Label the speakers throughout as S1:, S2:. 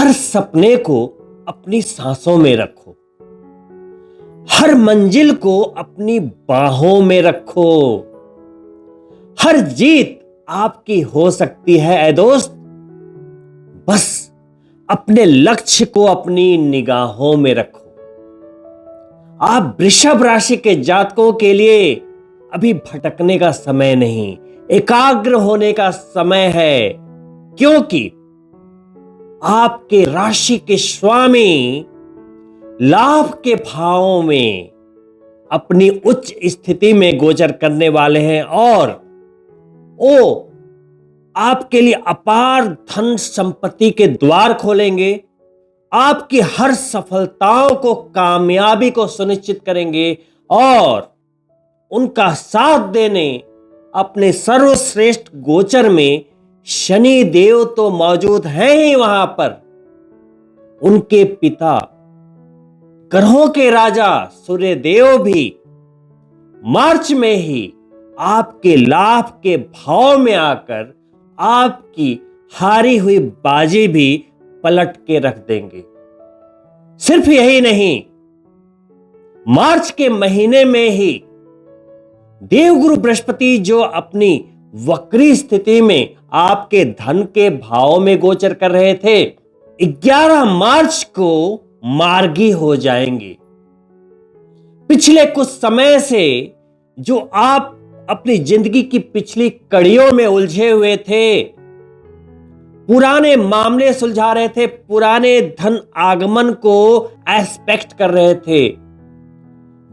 S1: हर सपने को अपनी सांसों में रखो, हर मंजिल को अपनी बाहों में रखो। हर जीत आपकी हो सकती है ऐ दोस्त, बस अपने लक्ष्य को अपनी निगाहों में रखो। आप वृषभ राशि के जातकों के लिए अभी भटकने का समय नहीं, एकाग्र होने का समय है, क्योंकि आपके राशि के स्वामी लाभ के भावों में अपनी उच्च स्थिति में गोचर करने वाले हैं और वो आपके लिए अपार धन संपत्ति के द्वार खोलेंगे, आपकी हर सफलताओं को, कामयाबी को सुनिश्चित करेंगे और उनका साथ देने अपने सर्वश्रेष्ठ गोचर में शनि देव तो मौजूद हैं ही वहां पर। उनके पिता ग्रहों के राजा सूर्य देव भी मार्च में ही आपके लाभ के भाव में आकर आपकी हारी हुई बाजी भी पलट के रख देंगे। सिर्फ यही नहीं, मार्च के महीने में ही देवगुरु बृहस्पति जो अपनी वक्री स्थिति में आपके धन के भाव में गोचर कर रहे थे, 11 मार्च को मार्गी हो जाएंगे। पिछले कुछ समय से जो आप अपनी जिंदगी की पिछली कड़ियों में उलझे हुए थे, पुराने मामले सुलझा रहे थे, पुराने धन आगमन को एस्पेक्ट कर रहे थे,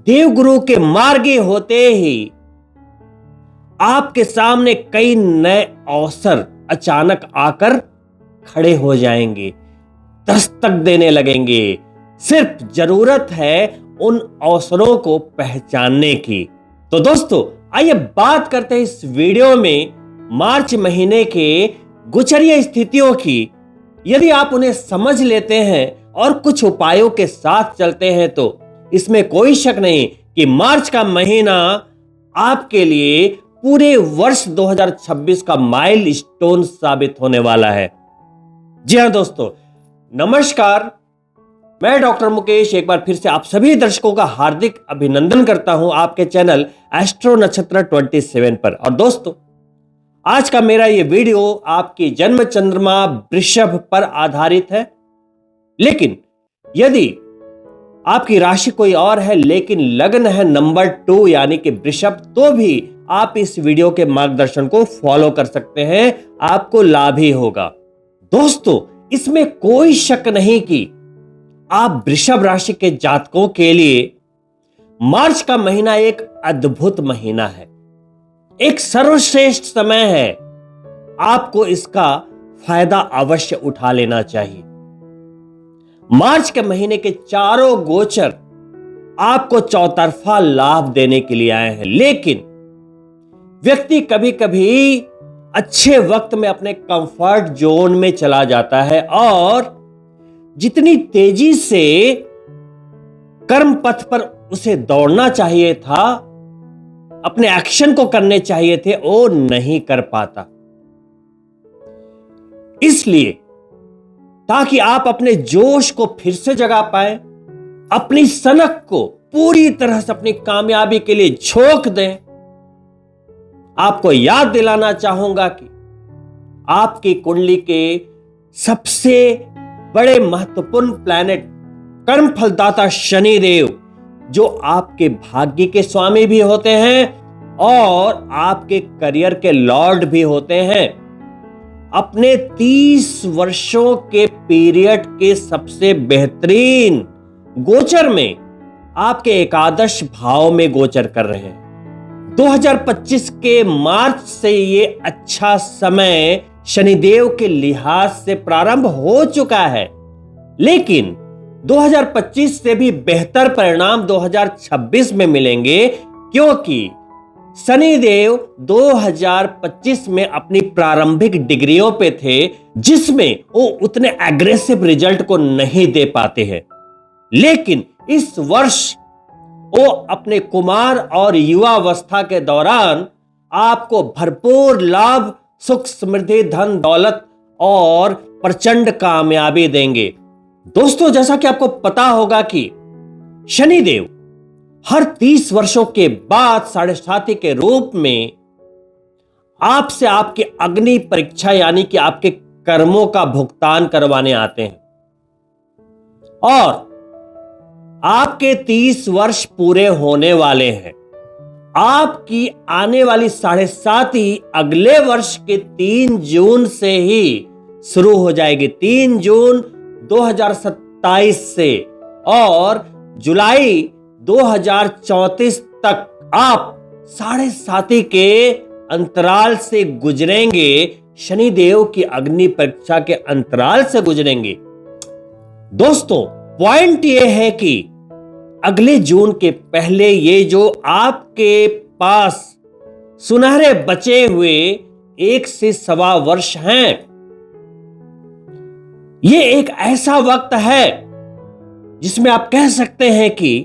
S1: देवगुरु के मार्गी होते ही आपके सामने कई नए अवसर अचानक आकर खड़े हो जाएंगे, दस्तक देने लगेंगे। सिर्फ जरूरत है उन अवसरों को पहचानने की। तो दोस्तों, आइए बात करते हैं इस वीडियो में मार्च महीने के गोचरीय स्थितियों की। यदि आप उन्हें समझ लेते हैं और कुछ उपायों के साथ चलते हैं तो इसमें कोई शक नहीं कि मार्च का महीना आपके लिए पूरे वर्ष 2026 का माइलस्टोन साबित होने वाला है। जी हां दोस्तों, नमस्कार। मैं डॉक्टर मुकेश एक बार फिर से आप सभी दर्शकों का हार्दिक अभिनंदन करता हूं आपके चैनल एस्ट्रो नक्षत्र 27 पर। और दोस्तों, आज का मेरा ये वीडियो आपकी जन्म चंद्रमा वृषभ पर आधारित है, लेकिन यदि आपकी राशि कोई और है लेकिन लग्न है नंबर 2 यानी कि वृषभ, तो भी आप इस वीडियो के मार्गदर्शन को फॉलो कर सकते हैं, आपको लाभ ही होगा। दोस्तों, इसमें कोई शक नहीं कि आप वृषभ राशि के जातकों के लिए मार्च का महीना एक अद्भुत महीना है, एक सर्वश्रेष्ठ समय है। आपको इसका फायदा अवश्य उठा लेना चाहिए। मार्च के महीने के चारों गोचर आपको चौतरफा लाभ देने के लिए आए हैं, लेकिन व्यक्ति कभी कभी अच्छे वक्त में अपने कंफर्ट जोन में चला जाता है और जितनी तेजी से कर्म पथ पर उसे दौड़ना चाहिए था, अपने एक्शन को करने चाहिए थे, वो नहीं कर पाता। इसलिए ताकि आप अपने जोश को फिर से जगा पाए, अपनी सनक को पूरी तरह से अपनी कामयाबी के लिए झोंक दें, आपको याद दिलाना चाहूंगा कि आपकी कुंडली के सबसे बड़े महत्वपूर्ण प्लैनेट कर्म फलदाता शनि देव, जो आपके भाग्य के स्वामी भी होते हैं और आपके करियर के लॉर्ड भी होते हैं, अपने 30 वर्षों के पीरियड के सबसे बेहतरीन गोचर में आपके एकादश भाव में गोचर कर रहे हैं। 2025 के मार्च से ये अच्छा समय शनिदेव के लिहाज से प्रारंभ हो चुका है, लेकिन 2025 से भी बेहतर परिणाम 2026 में मिलेंगे, क्योंकि शनिदेव 2025 में अपनी प्रारंभिक डिग्रियों पे थे, जिसमें वो उतने एग्रेसिव रिजल्ट को नहीं दे पाते हैं। लेकिन इस वर्ष वो अपने कुमार और युवावस्था के दौरान आपको भरपूर लाभ, सुख, समृद्धि, धन, दौलत और प्रचंड कामयाबी देंगे। दोस्तों, जैसा कि आपको पता होगा कि शनिदेव हर 30 वर्षों के बाद साढ़े साथी के रूप में आपसे आपकी अग्नि परीक्षा यानी कि आपके कर्मों का भुगतान करवाने आते हैं और आपके 30 वर्ष पूरे होने वाले हैं। आपकी आने वाली साढ़े साथी अगले वर्ष के 3 जून से ही शुरू हो जाएगी, 3 जून 2027 से, और जुलाई 2034 तक आप साढ़े साथी के अंतराल से गुजरेंगे, शनिदेव की अग्नि परीक्षा के अंतराल से गुजरेंगे। दोस्तों, पॉइंट यह है कि अगले जून के पहले ये जो आपके पास सुनहरे बचे हुए 1 से सवा वर्ष हैं, ये एक ऐसा वक्त है जिसमें आप कह सकते हैं कि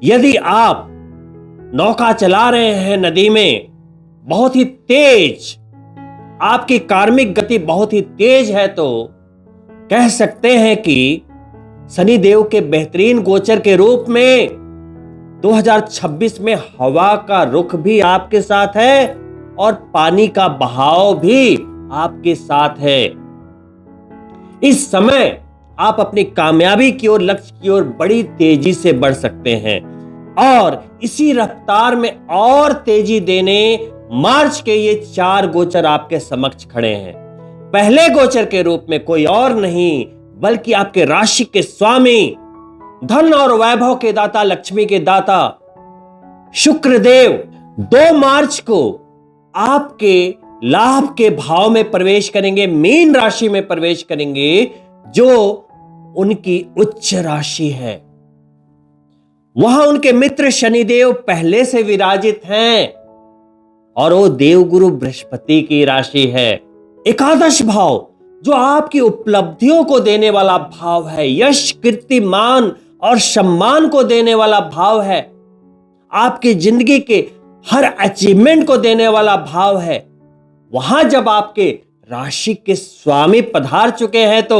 S1: यदि आप नौका चला रहे हैं नदी में, बहुत ही तेज, आपकी कार्मिक गति बहुत ही तेज है, तो कह सकते हैं कि शनिदेव के बेहतरीन गोचर के रूप में 2026 में हवा का रुख भी आपके साथ है और पानी का बहाव भी आपके साथ है। इस समय आप अपनी कामयाबी की ओर, लक्ष्य की ओर बड़ी तेजी से बढ़ सकते हैं और इसी रफ्तार में और तेजी देने मार्च के ये 4 गोचर आपके समक्ष खड़े हैं। पहले गोचर के रूप में कोई और नहीं बल्कि आपके राशि के स्वामी, धन और वैभव के दाता, लक्ष्मी के दाता शुक्रदेव 2 मार्च को आपके लाभ के भाव में प्रवेश करेंगे, मीन राशि में प्रवेश करेंगे, जो उनकी उच्च राशि है। वहां उनके मित्र शनिदेव पहले से विराजित हैं और वो देवगुरु बृहस्पति की राशि है। एकादश भाव जो आपकी उपलब्धियों को देने वाला भाव है, यश, कीर्ति, मान और सम्मान को देने वाला भाव है, आपकी जिंदगी के हर अचीवमेंट को देने वाला भाव है, वहां जब आपके राशि के स्वामी पधार चुके हैं तो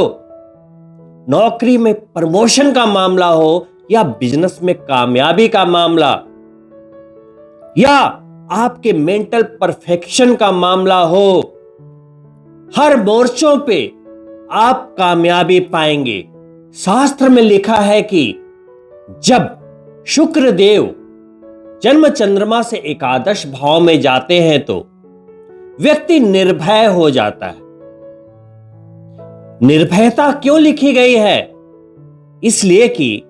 S1: नौकरी में प्रमोशन का मामला हो या बिजनेस में कामयाबी का मामला या आपके मेंटल परफेक्शन का मामला हो, हर मोर्चों पे आप कामयाबी पाएंगे। शास्त्र में लिखा है कि जब शुक्र देव जन्म चंद्रमा से एकादश भाव में जाते हैं तो व्यक्ति निर्भय हो जाता है। निर्भयता क्यों लिखी गई है? इसलिए कि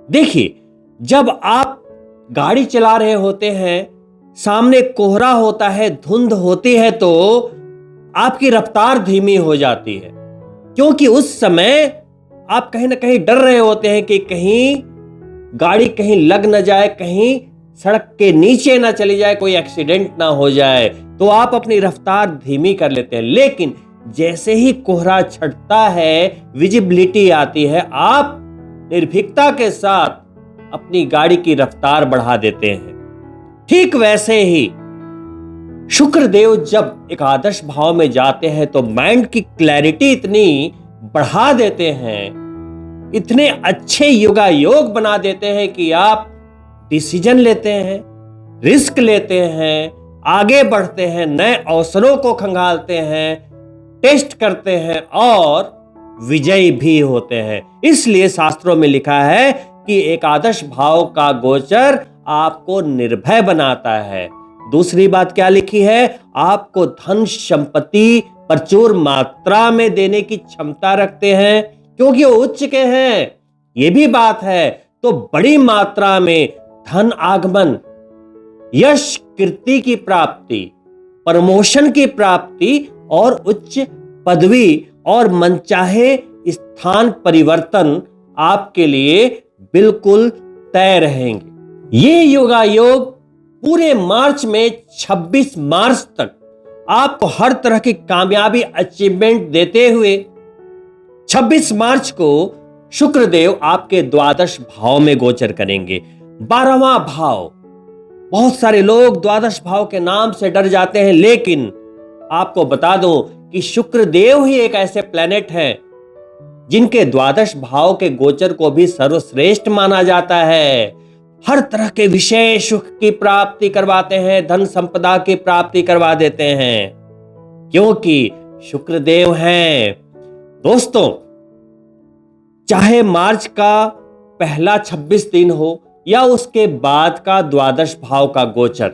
S1: देखिए, जब आप गाड़ी चला रहे होते हैं, सामने कोहरा होता है, धुंध होती है, तो आपकी रफ्तार धीमी हो जाती है, क्योंकि उस समय आप कहीं ना कहीं डर रहे होते हैं कि कहीं गाड़ी कहीं लग ना जाए, कहीं सड़क के नीचे ना चली जाए, कोई एक्सीडेंट ना हो जाए, तो आप अपनी रफ्तार धीमी कर लेते हैं। लेकिन जैसे ही कोहरा छटता है, विजिबिलिटी आती है, आप निर्भीकता के साथ अपनी गाड़ी की रफ्तार बढ़ा देते हैं। ठीक वैसे ही शुक्रदेव जब एकादश भाव में जाते हैं तो माइंड की क्लैरिटी इतनी बढ़ा देते हैं, इतने अच्छे योगा योग बना देते हैं कि आप डिसीजन लेते हैं, रिस्क लेते हैं, आगे बढ़ते हैं, नए अवसरों को खंगालते हैं, टेस्ट करते हैं और विजयी भी होते हैं। इसलिए शास्त्रों में लिखा है कि एकादश भाव का गोचर आपको निर्भय बनाता है। दूसरी बात क्या लिखी है? आपको धन संपत्ति प्रचुर मात्रा में देने की क्षमता रखते हैं, क्योंकि वो उच्च के हैं। ये भी बात है, तो बड़ी मात्रा में धन आगमन, यश, कीर्ति की प्राप्ति, प्रमोशन की प्राप्ति और उच्च पदवी और मनचाहे स्थान परिवर्तन आपके लिए बिल्कुल तय रहेंगे। ये योगा योग पूरे मार्च में 26 मार्च तक आपको हर तरह की कामयाबी अचीवमेंट देते हुए 26 मार्च को शुक्रदेव आपके द्वादश भाव में गोचर करेंगे। 12वां भाव, बहुत सारे लोग द्वादश भाव के नाम से डर जाते हैं, लेकिन आपको बता दूं कि शुक्र देव ही एक ऐसे प्लेनेट हैं जिनके द्वादश भाव के गोचर को भी सर्वश्रेष्ठ माना जाता है। हर तरह के विषय सुख की प्राप्ति करवाते हैं, धन संपदा की प्राप्ति करवा देते हैं, क्योंकि शुक्र देव हैं। दोस्तों, चाहे मार्च का पहला 26 दिन हो या उसके बाद का द्वादश भाव का गोचर,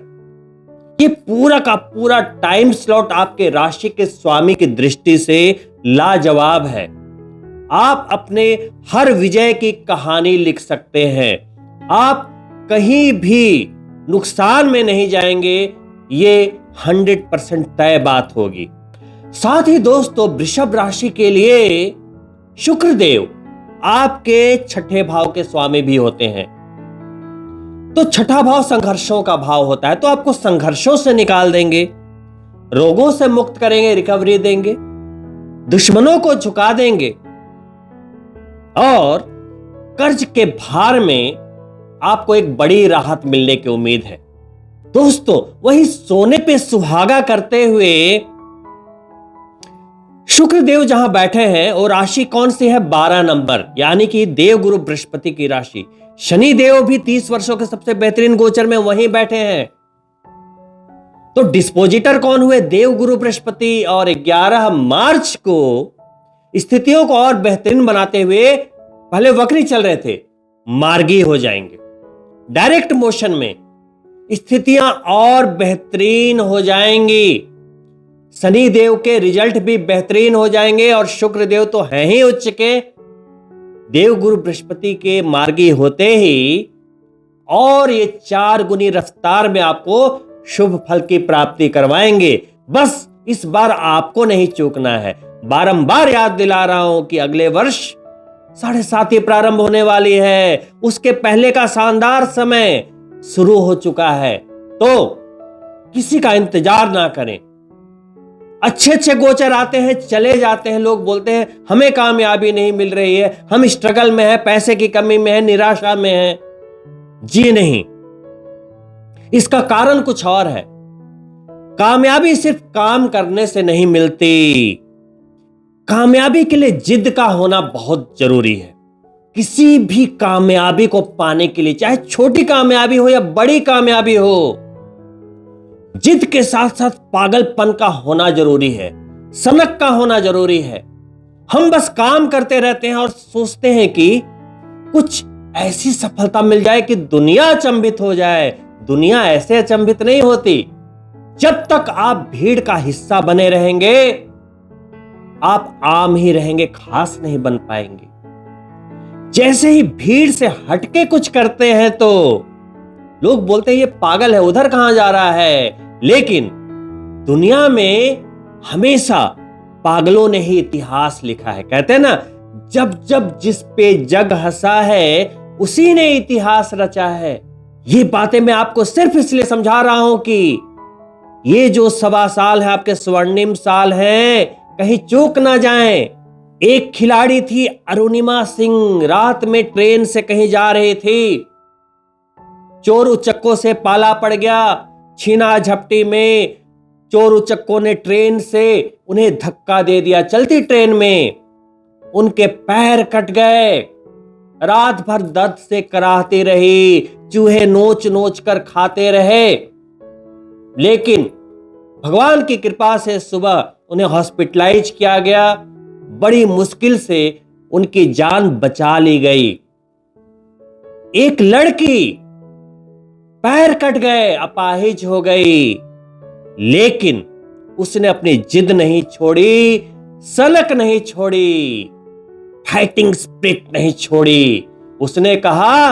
S1: ये पूरा का पूरा टाइम स्लॉट आपके राशि के स्वामी की दृष्टि से लाजवाब है। आप अपने हर विजय की कहानी लिख सकते हैं। आप कहीं भी नुकसान में नहीं जाएंगे, ये 100% तय बात होगी। साथ ही दोस्तों, वृषभ राशि के लिए शुक्र देव आपके छठे भाव के स्वामी भी होते हैं। तो छठा भाव संघर्षों का भाव होता है, तो आपको संघर्षों से निकाल देंगे, रोगों से मुक्त करेंगे, रिकवरी देंगे, दुश्मनों को झुका देंगे और कर्ज के भार में आपको एक बड़ी राहत मिलने की उम्मीद है। दोस्तों, वही सोने पे सुहागा करते हुए शुक्र देव जहां बैठे हैं, और राशि कौन सी है? 12 नंबर, यानी कि देव गुरु बृहस्पति की राशि। शनि देव भी 30 वर्षों के सबसे बेहतरीन गोचर में वहीं बैठे हैं। तो डिस्पोजिटर कौन हुए? देव गुरु बृहस्पति। और 11 मार्च को स्थितियों को और बेहतरीन बनाते हुए, पहले वक्री चल रहे थे, मार्गी हो जाएंगे। डायरेक्ट मोशन में स्थितियां और बेहतरीन हो जाएंगी। शनि देव के रिजल्ट भी बेहतरीन हो जाएंगे और शुक्र देव तो हैं ही उच्च के। देव गुरु बृहस्पति के मार्गी होते ही और ये 4 गुनी रफ्तार में आपको शुभ फल की प्राप्ति करवाएंगे। बस इस बार आपको नहीं चूकना है। बारंबार याद दिला रहा हूं कि अगले वर्ष 7.5 प्रारंभ होने वाली है, उसके पहले का शानदार समय शुरू हो चुका है। तो किसी का इंतजार ना करें। अच्छे अच्छे गोचर आते हैं, चले जाते हैं। लोग बोलते हैं हमें कामयाबी नहीं मिल रही है, हम स्ट्रगल में हैं, पैसे की कमी में है, निराशा में है। जी नहीं, इसका कारण कुछ और है। कामयाबी सिर्फ काम करने से नहीं मिलती। कामयाबी के लिए जिद का होना बहुत जरूरी है। किसी भी कामयाबी को पाने के लिए, चाहे छोटी कामयाबी हो या बड़ी कामयाबी हो, जिद के साथ साथ पागलपन का होना जरूरी है, सनक का होना जरूरी है। हम बस काम करते रहते हैं और सोचते हैं कि कुछ ऐसी सफलता मिल जाए कि दुनिया अचंभित हो जाए। दुनिया ऐसे अचंभित नहीं होती। जब तक आप भीड़ का हिस्सा बने रहेंगे, आप आम ही रहेंगे, खास नहीं बन पाएंगे। जैसे ही भीड़ से हटके कुछ करते हैं तो लोग बोलते हैं ये पागल है, उधर कहां जा रहा है। लेकिन दुनिया में हमेशा पागलों ने ही इतिहास लिखा है। कहते हैं ना, जब जब जिस पे जग हंसा है उसी ने इतिहास रचा है। ये बातें मैं आपको सिर्फ इसलिए समझा रहा हूं कि ये जो 1.25 साल है, आपके स्वर्णिम साल हैं, कहीं चूक ना जाएं। एक खिलाड़ी थी अरुणिमा सिंह, रात में ट्रेन से कहीं जा रही थी, चोर उचक्कों से पाला पड़ गया। छीना झपटी में चोर उचक्कों ने ट्रेन से उन्हें धक्का दे दिया। चलती ट्रेन में उनके पैर कट गए। रात भर दर्द से कराहती रही, चूहे नोच नोच कर खाते रहे। लेकिन भगवान की कृपा से सुबह उन्हें हॉस्पिटलाइज किया गया। बड़ी मुश्किल से उनकी जान बचा ली गई। एक लड़की पैर कट गए, अपाहिज हो गई, लेकिन उसने अपनी जिद नहीं छोड़ी, सनक नहीं छोड़ी, फाइटिंग स्पिरिट नहीं छोड़ी। उसने कहा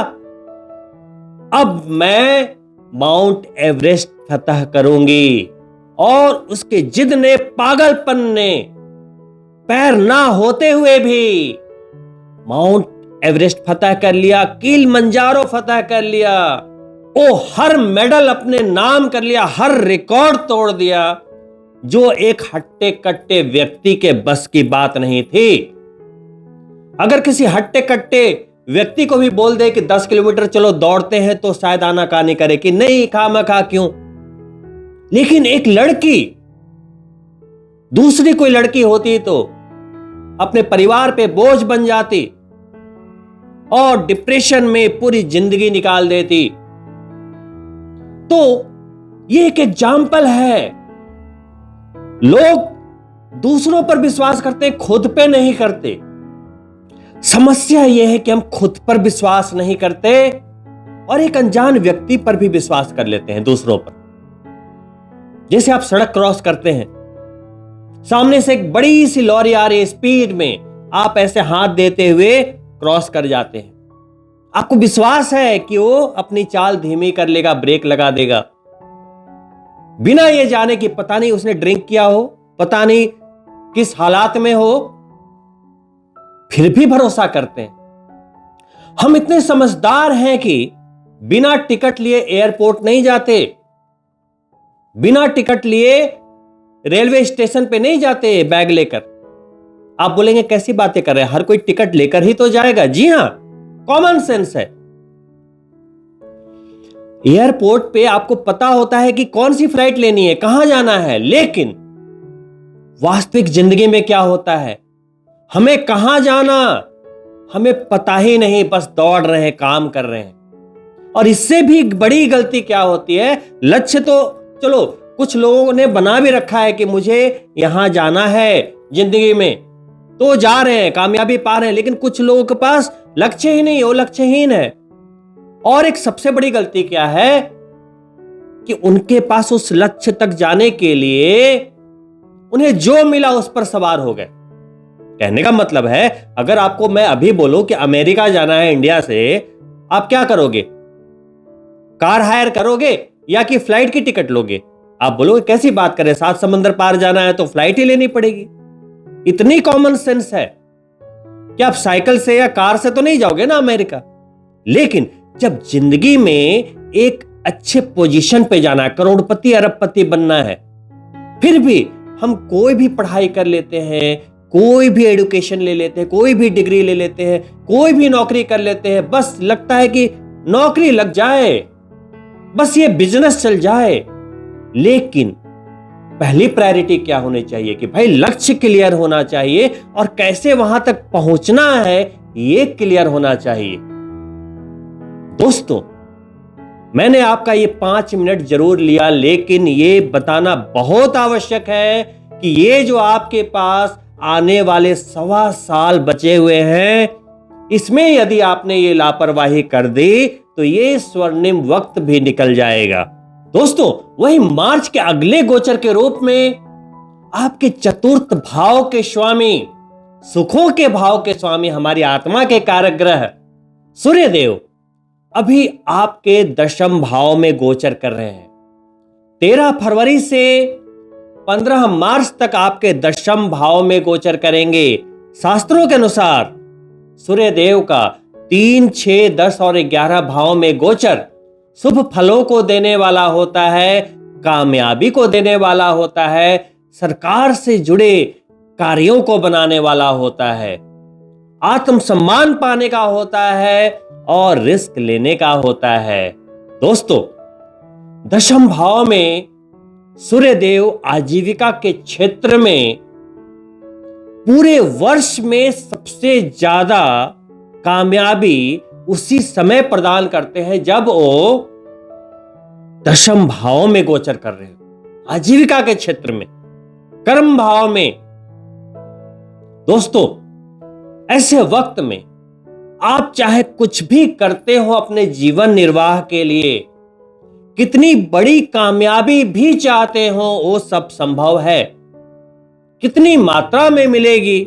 S1: अब मैं माउंट एवरेस्ट फतह करूंगी। और उसके जिद ने, पागलपन ने, पैर ना होते हुए भी माउंट एवरेस्ट फतह कर लिया, किलिमंजारो फतह कर लिया। ओ हर मेडल अपने नाम कर लिया, हर रिकॉर्ड तोड़ दिया, जो एक हट्टे कट्टे व्यक्ति के बस की बात नहीं थी। अगर किसी हट्टे कट्टे व्यक्ति को भी बोल दे कि 10 किलोमीटर चलो दौड़ते हैं, तो शायद आनाकानी करे कि नहीं, खामखा क्यों। लेकिन एक लड़की दूसरी कोई लड़की होती तो अपने परिवार पे बोझ बन जाती और डिप्रेशन में पूरी जिंदगी निकाल देती। तो ये एक एग्जाम्पल है। लोग दूसरों पर विश्वास करते हैं, खुद पे नहीं करते। समस्या यह है कि हम खुद पर विश्वास नहीं करते और एक अनजान व्यक्ति पर भी विश्वास कर लेते हैं, दूसरों पर। जैसे आप सड़क क्रॉस करते हैं, सामने से एक बड़ी सी लॉरी आ रही है स्पीड में, आप ऐसे हाथ देते हुए क्रॉस कर जाते हैं। आपको विश्वास है कि वो अपनी चाल धीमी कर लेगा, ब्रेक लगा देगा, बिना ये जाने कि पता नहीं उसने ड्रिंक किया हो, पता नहीं किस हालात में हो, फिर भी भरोसा करते हैं। हम इतने समझदार हैं कि बिना टिकट लिए एयरपोर्ट नहीं जाते, बिना टिकट लिए रेलवे स्टेशन पे नहीं जाते बैग लेकर। आप बोलेंगे कैसी बातें कर रहे हैं, हर कोई टिकट लेकर ही तो जाएगा। जी हां, कॉमन सेंस है। एयरपोर्ट पे आपको पता होता है कि कौन सी फ्लाइट लेनी है, कहां जाना है, लेकिन वास्तविक जिंदगी में क्या होता है, हमें कहां जाना हमें पता ही नहीं, बस दौड़ रहे हैं, काम कर रहे हैं। और इससे भी बड़ी गलती क्या होती है, लक्ष्य तो चलो कुछ लोगों ने बना भी रखा है कि मुझे यहां जाना है जिंदगी में, तो जा रहे हैं, कामयाबी पा रहे हैं, लेकिन कुछ लोगों के पास लक्ष्य ही नहीं, वो लक्ष्यहीन है। और एक सबसे बड़ी गलती क्या है कि उनके पास उस लक्ष्य तक जाने के लिए उन्हें जो मिला उस पर सवार हो गए। कहने का मतलब है, अगर आपको मैं अभी बोलूं कि अमेरिका जाना है इंडिया से, आप क्या करोगे? कार हायर करोगे या कि फ्लाइट की टिकट लोगे? आप बोलोगे कैसी बात करें, 7 समंदर पार जाना है तो फ्लाइट ही लेनी पड़ेगी। इतनी कॉमन सेंस है कि आप साइकिल से या कार से तो नहीं जाओगे ना अमेरिका। लेकिन जब जिंदगी में एक अच्छे पोजीशन पे जाना है, करोड़पति अरबपति बनना है, फिर भी हम कोई भी पढ़ाई कर लेते हैं, कोई भी एजुकेशन ले लेते हैं, कोई भी डिग्री ले लेते हैं, कोई भी नौकरी कर लेते हैं, बस लगता है कि नौकरी लग जाए, बस ये बिजनेस चल जाए। लेकिन पहली प्रायोरिटी क्या होनी चाहिए कि भाई लक्ष्य क्लियर होना चाहिए और कैसे वहां तक पहुंचना है ये क्लियर होना चाहिए। दोस्तों, मैंने आपका ये 5 मिनट जरूर लिया, लेकिन ये बताना बहुत आवश्यक है कि ये जो आपके पास आने वाले 1.25 साल बचे हुए हैं, इसमें यदि आपने ये लापरवाही कर दी तो ये स्वर्णिम वक्त भी निकल जाएगा। दोस्तों, वही मार्च के अगले गोचर के रूप में आपके चतुर्थ भाव के स्वामी, सुखों के भाव के स्वामी, हमारी आत्मा के कारक ग्रह सूर्य देव अभी आपके 10वें भाव में गोचर कर रहे हैं। 13 फरवरी से 15 मार्च तक आपके 10वें भाव में गोचर करेंगे। शास्त्रों के अनुसार सूर्य देव का 3, 6, 10 और 11 भाव में गोचर शुभ फलों को देने वाला होता है, कामयाबी को देने वाला होता है, सरकार से जुड़े कार्यों को बनाने वाला होता है, आत्मसम्मान पाने का होता है और रिस्क लेने का होता है। दोस्तों, 10वें भाव में सूर्य देव आजीविका के क्षेत्र में पूरे वर्ष में सबसे ज्यादा कामयाबी उसी समय प्रदान करते हैं जब वो 10वें भाव में गोचर कर रहे हो, आजीविका के क्षेत्र में, कर्म भाव में। दोस्तों, ऐसे वक्त में आप चाहे कुछ भी करते हो अपने जीवन निर्वाह के लिए, कितनी बड़ी कामयाबी भी चाहते हो, वो सब संभव है। कितनी मात्रा में मिलेगी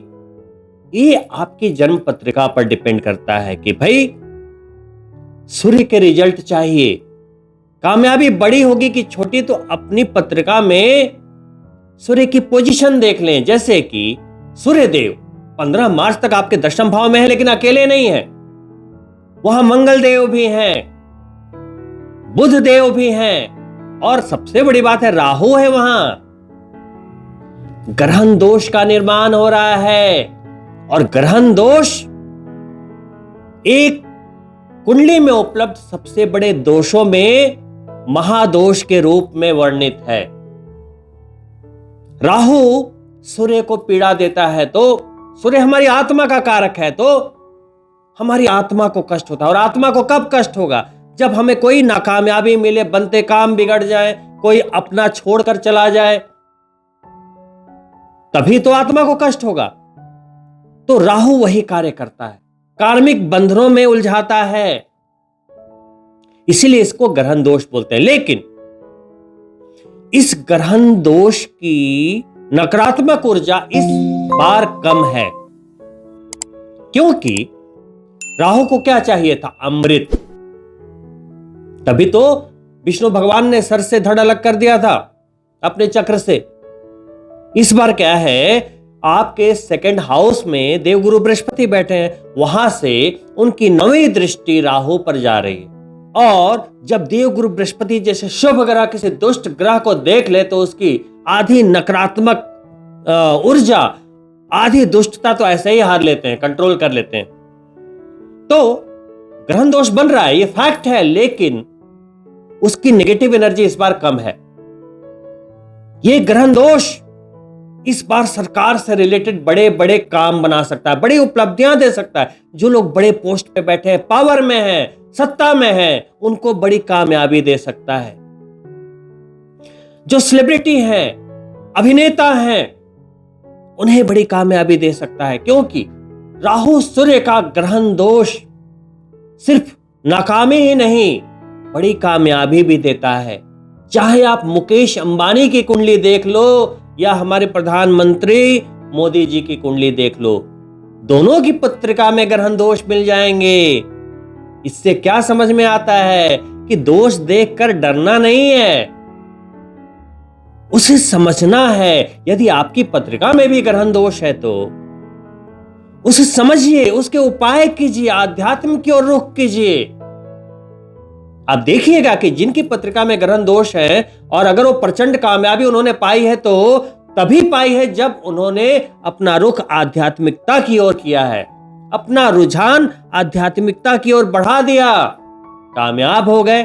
S1: ये आपकी जन्म पत्रिका पर डिपेंड करता है कि भाई सूर्य के रिजल्ट चाहिए, कामयाबी बड़ी होगी कि छोटी, तो अपनी पत्रिका में सूर्य की पोजीशन देख लें। जैसे कि सूर्य देव 15 मार्च तक आपके 10वें भाव में है, लेकिन अकेले नहीं है, वहां मंगल देव भी हैं, बुध देव भी हैं, और सबसे बड़ी बात है राहु है वहां। ग्रहण दोष का निर्माण हो रहा है, और ग्रहण दोष एक कुंडली में उपलब्ध सबसे बड़े दोषों में महादोष के रूप में वर्णित है। राहु सूर्य को पीड़ा देता है तो सूर्य हमारी आत्मा का कारक है, तो हमारी आत्मा को कष्ट होता है। और आत्मा को कब कष्ट होगा? जब हमें कोई नाकामयाबी मिले, बनते काम बिगड़ जाए, कोई अपना छोड़कर चला जाए, तभी तो आत्मा को कष्ट होगा। तो राहु वही कार्य करता है, कार्मिक बंधनों में उलझाता है, इसीलिए इसको ग्रहण दोष बोलते हैं। लेकिन इस ग्रहण दोष की नकारात्मक ऊर्जा इस बार कम है, क्योंकि राहु को क्या चाहिए था? अमृत। तभी तो विष्णु भगवान ने सर से धड़ अलग कर दिया था अपने चक्र से। इस बार क्या है, आपके सेकंड हाउस में देवगुरु बृहस्पति बैठे हैं, वहां से उनकी 9वीं दृष्टि राहु पर जा रही है। और जब देवगुरु बृहस्पति जैसे शुभ ग्रह किसी दुष्ट ग्रह को देख ले तो उसकी आधी नकारात्मक ऊर्जा, आधी दुष्टता तो ऐसे ही हार लेते हैं, कंट्रोल कर लेते हैं। तो ग्रहण दोष बन रहा है, ये फैक्ट है, लेकिन उसकी नेगेटिव एनर्जी इस बार कम है। ये ग्रहण दोष इस बार सरकार से रिलेटेड बड़े बड़े काम बना सकता है, बड़ी उपलब्धियां दे सकता है। जो लोग बड़े पोस्ट पे बैठे हैं, पावर में हैं, सत्ता में हैं, उनको बड़ी कामयाबी दे सकता है। जो सेलिब्रिटी हैं, अभिनेता हैं, उन्हें बड़ी कामयाबी दे सकता है, क्योंकि राहु सूर्य का ग्रहण दोष सिर्फ नाकामी ही नहीं, बड़ी कामयाबी भी देता है। चाहे आप मुकेश अंबानी की कुंडली देख लो या हमारे प्रधानमंत्री मोदी जी की कुंडली देख लो, दोनों की पत्रिका में ग्रहण दोष मिल जाएंगे। इससे क्या समझ में आता है कि दोष देखकर डरना नहीं है, उसे समझना है। यदि आपकी पत्रिका में भी ग्रहण दोष है तो उसे समझिए, उसके उपाय कीजिए, आध्यात्म की ओर रुख कीजिए। आप देखिएगा कि जिनकी पत्रिका में ग्रहण दोष है और अगर वो प्रचंड कामयाबी उन्होंने पाई है तो तभी पाई है जब उन्होंने अपना रुख आध्यात्मिकता की ओर किया है, अपना रुझान आध्यात्मिकता की ओर बढ़ा दिया, कामयाब हो गए।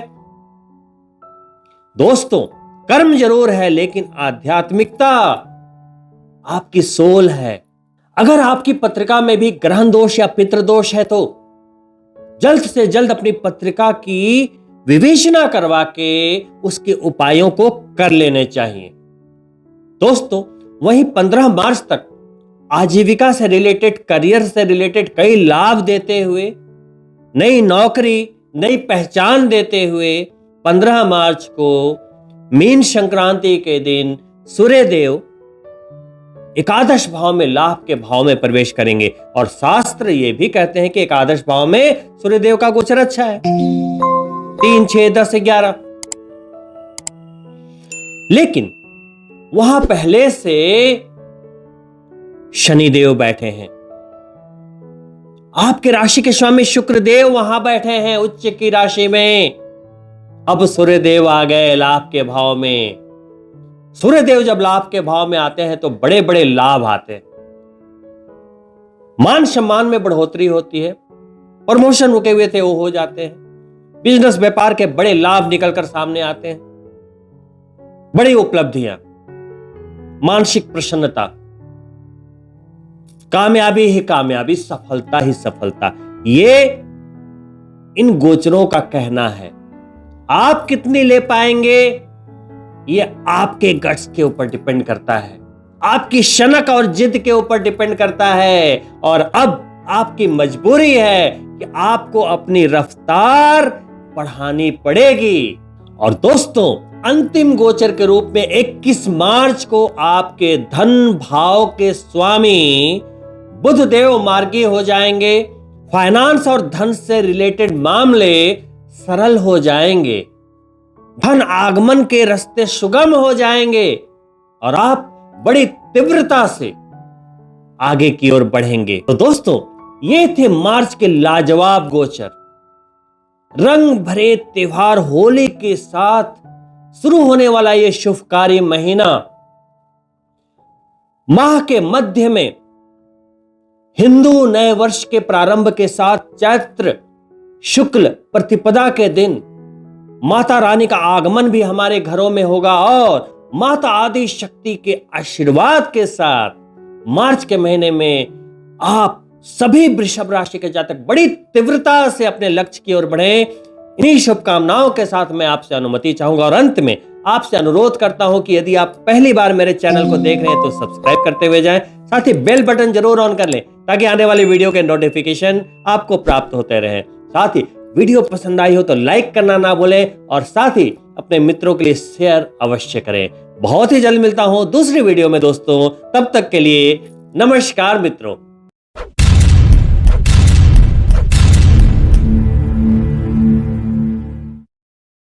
S1: दोस्तों, कर्म जरूर है लेकिन आध्यात्मिकता आपकी सोल है। अगर आपकी पत्रिका में भी ग्रहण दोष या पितृदोष है तो जल्द से जल्द अपनी पत्रिका की विवेचना करवा के उसके उपायों को कर लेने चाहिए। दोस्तों, वहीं 15 मार्च तक आजीविका से रिलेटेड, करियर से रिलेटेड कई लाभ देते हुए, नई नौकरी, नई पहचान देते हुए 15 मार्च को मीन संक्रांति के दिन सूर्यदेव एकादश भाव में लाभ के भाव में प्रवेश करेंगे। और शास्त्र ये भी कहते हैं कि एकादश भाव में सूर्यदेव का गोचर अच्छा है, 3, 6, 10, 11। लेकिन वहां पहले से शनिदेव बैठे हैं, आपके राशि के स्वामी शुक्रदेव वहां बैठे हैं उच्च की राशि में। अब सूर्यदेव आ गए लाभ के भाव में। सूर्यदेव जब लाभ के भाव में आते हैं तो बड़े बड़े लाभ आते हैं, मान सम्मान में बढ़ोतरी होती है, प्रमोशन रुके हुए थे वो हो जाते हैं, बिजनेस व्यापार के बड़े लाभ निकलकर सामने आते हैं, बड़ी उपलब्धियां, मानसिक प्रसन्नता, कामयाबी ही कामयाबी, सफलता ही सफलता। ये इन गोचरों का कहना है। आप कितनी ले पाएंगे ये आपके गट्स के ऊपर डिपेंड करता है, आपकी शनक और जिद के ऊपर डिपेंड करता है। और अब आपकी मजबूरी है कि आपको अपनी रफ्तार बढ़ानी पड़ेगी। और दोस्तों, अंतिम गोचर के रूप में 21 मार्च को आपके धन भाव के स्वामी बुध देव मार्गी हो जाएंगे। फाइनेंस और धन से रिलेटेड मामले सरल हो जाएंगे, धन आगमन के रास्ते सुगम हो जाएंगे और आप बड़ी तीव्रता से आगे की ओर बढ़ेंगे। तो दोस्तों, ये थे मार्च के लाजवाब गोचर। रंग भरे त्योहार होली के साथ शुरू होने वाला ये शुभकारी महीना, माह के मध्य में हिंदू नए वर्ष के प्रारंभ के साथ चैत्र शुक्ल प्रतिपदा के दिन माता रानी का आगमन भी हमारे घरों में होगा और माता आदि शक्ति के आशीर्वाद के साथ मार्च के महीने में आप सभी वृषभ राशि के जातक बड़ी तीव्रता से अपने लक्ष्य की ओर बढ़े। इन्हीं शुभकामनाओं के साथ मैं आपसे अनुमति चाहूंगा और अंत में आपसे अनुरोध करता हूं कि यदि आप पहली बार मेरे चैनल को देख रहे हैं तो सब्सक्राइब करते हुए जाएं, साथ ही बेल बटन जरूर ऑन कर लें ताकि आने वाली वीडियो के नोटिफिकेशन आपको प्राप्त होते रहे। साथ ही वीडियो पसंद आई हो तो लाइक करना ना भूलें और साथ ही अपने मित्रों के लिए शेयर अवश्य करें। बहुत ही जल्द मिलता हूं दूसरी वीडियो में दोस्तों, तब तक के लिए नमस्कार मित्रों।